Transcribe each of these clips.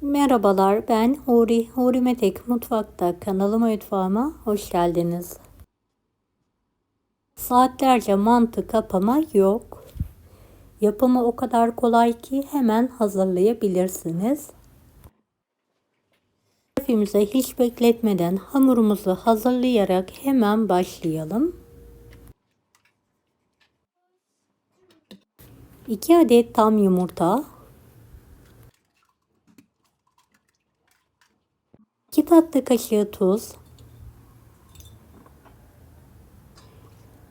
Merhabalar, ben Huri. Huri Metek Mutfak'ta kanalıma mutfağıma hoş geldiniz. Saatlerce mantı kapama yok. Yapımı o kadar kolay ki hemen hazırlayabilirsiniz. Tarifimize hiç bekletmeden hamurumuzu hazırlayarak hemen başlayalım. 2 adet tam yumurta, 2 tatlı kaşığı tuz,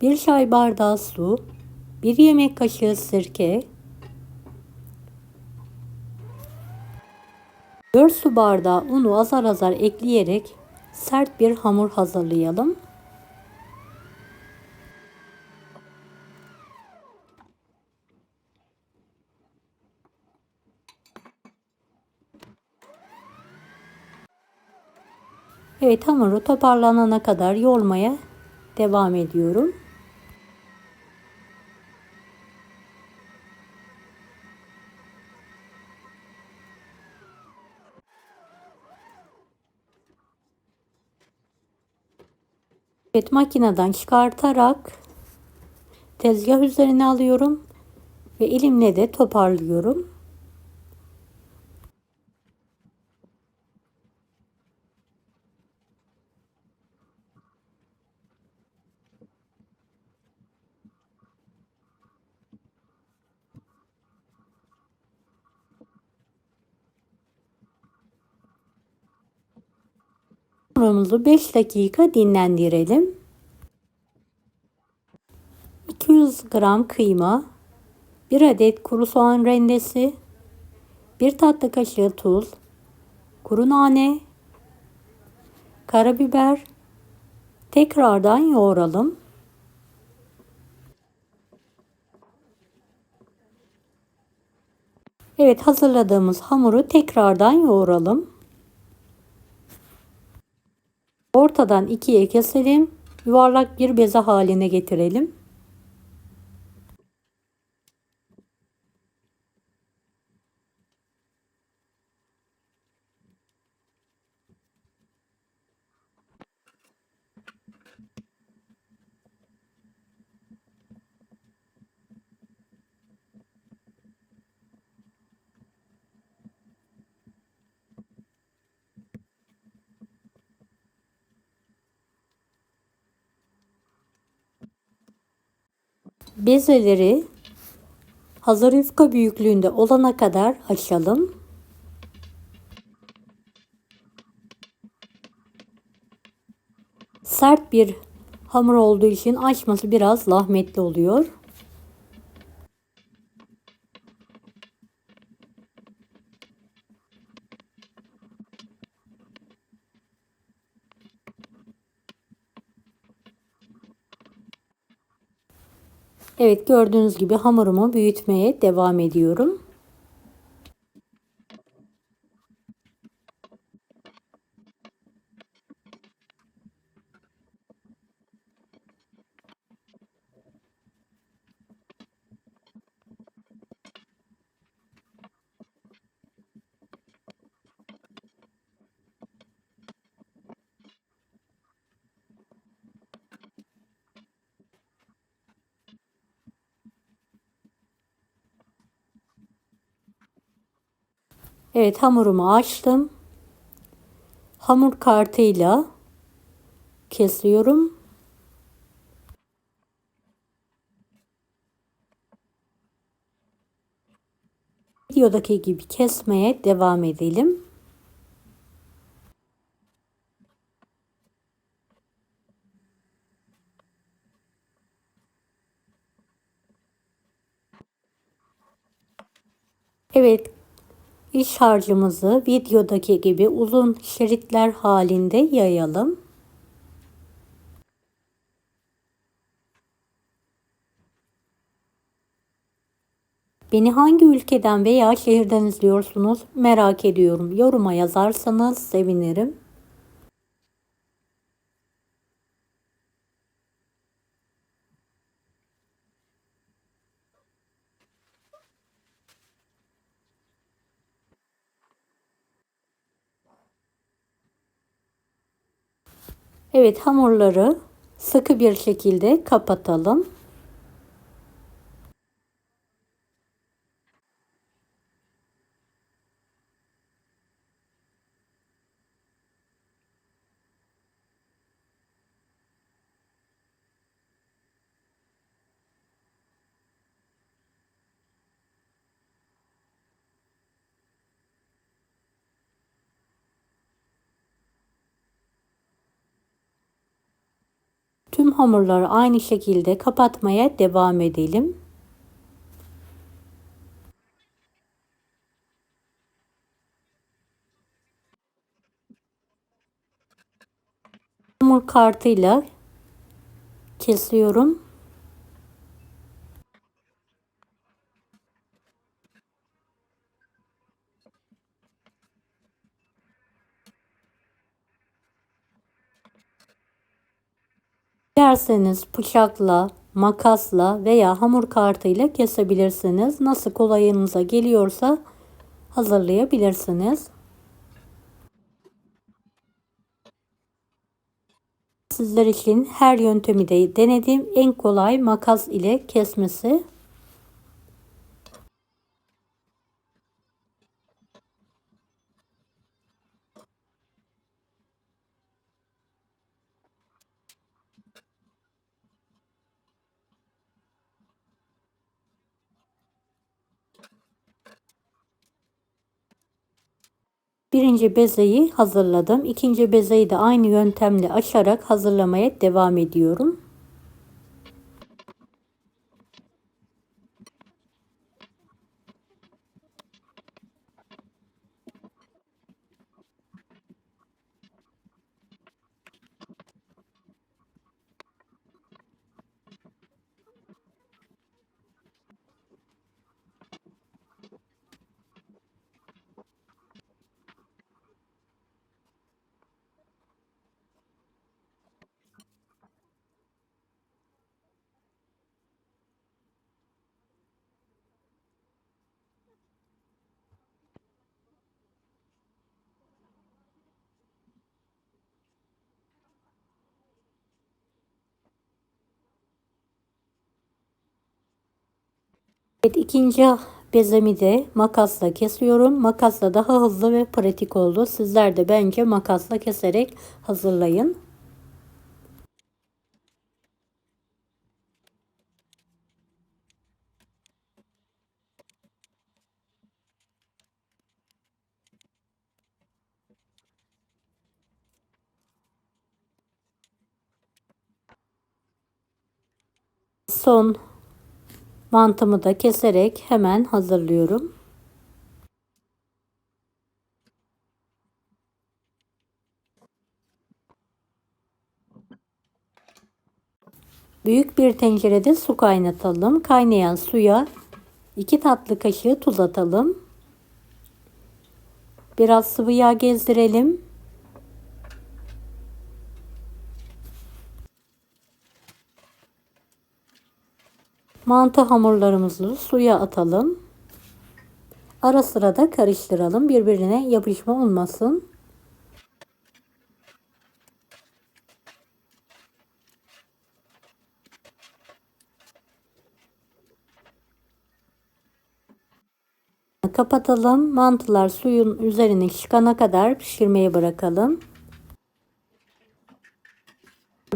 1 çay bardağı su, 1 yemek kaşığı sirke, 4 su bardağı unu azar azar ekleyerek sert bir hamur hazırlayalım. Evet, hamuru toparlanana kadar yoğurmaya devam ediyorum. Evet, makineden çıkartarak tezgah üzerine alıyorum ve elimle de toparlıyorum. Hamurumuzu 5 dakika dinlendirelim. 200 gram kıyma, 1 adet kuru soğan rendesi, 1 tatlı kaşığı tuz, kuru nane, karabiber, tekrardan yoğuralım. Evet, hazırladığımız hamuru tekrardan yoğuralım. Ortadan ikiye keselim. Yuvarlak bir beze haline getirelim. Bezeleri hazır yufka büyüklüğünde olana kadar açalım. Sert bir hamur olduğu için açması biraz zahmetli oluyor. Evet, gördüğünüz gibi hamurumu büyütmeye devam ediyorum. Evet, hamurumu açtım. Hamur kartıyla kesiyorum. Videodaki gibi kesmeye devam edelim. Evet, iç harcımızı videodaki gibi uzun şeritler halinde yayalım. Beni hangi ülkeden veya şehirden izliyorsunuz merak ediyorum. Yoruma yazarsanız sevinirim. Evet, hamurları sıkı bir şekilde kapatalım. Tüm hamurları aynı şekilde kapatmaya devam edelim. Hamur kartıyla kesiyorum. Dilerseniz bıçakla, makasla veya hamur kartıyla kesebilirsiniz. Nasıl kolayınıza geliyorsa hazırlayabilirsiniz. Sizler için her yöntemi de denedim. En kolay makas ile kesmesi. Birinci bezeyi hazırladım. İkinci bezeyi de aynı yöntemle açarak hazırlamaya devam ediyorum. Evet, ikinci bezemi de makasla kesiyorum. Makasla daha hızlı ve pratik oldu. Sizler de bence makasla keserek hazırlayın. Son mantımı da keserek hemen hazırlıyorum. Büyük bir tencerede su kaynatalım. Kaynayan suya 2 tatlı kaşığı tuz atalım. Biraz sıvı yağ gezdirelim. Mantı hamurlarımızı suya atalım. Ara sıra da karıştıralım. Birbirine yapışma olmasın. Kapatalım. Mantılar suyun üzerine çıkana kadar pişirmeye bırakalım.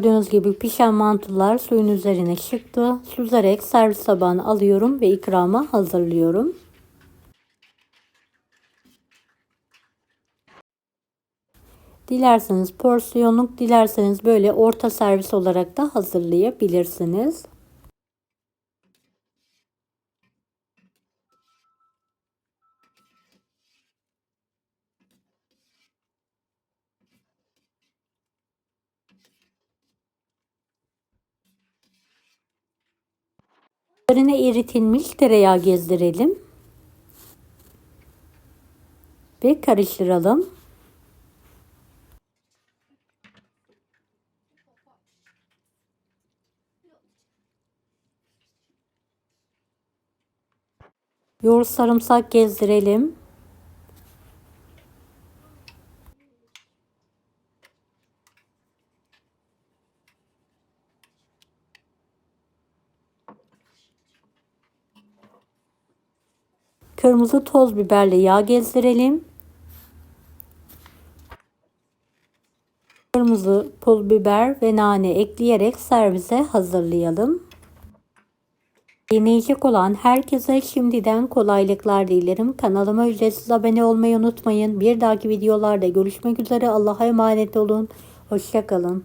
Gördüğünüz gibi pişen mantılar suyun üzerine çıktı. Süzerek servis tabağına alıyorum ve ikrama hazırlıyorum. Dilerseniz porsiyonluk, dilerseniz böyle orta servis olarak da hazırlayabilirsiniz. Üzerine eritilmiş tereyağı gezdirelim ve karıştıralım. Yoğurt sarımsak gezdirelim. Kırmızı toz biberle yağ gezdirelim. Kırmızı pul biber ve nane ekleyerek servise hazırlayalım. Deneyecek olan herkese şimdiden kolaylıklar dilerim. Kanalıma ücretsiz abone olmayı unutmayın. Bir dahaki videolarda görüşmek üzere. Allah'a emanet olun. Hoşça kalın.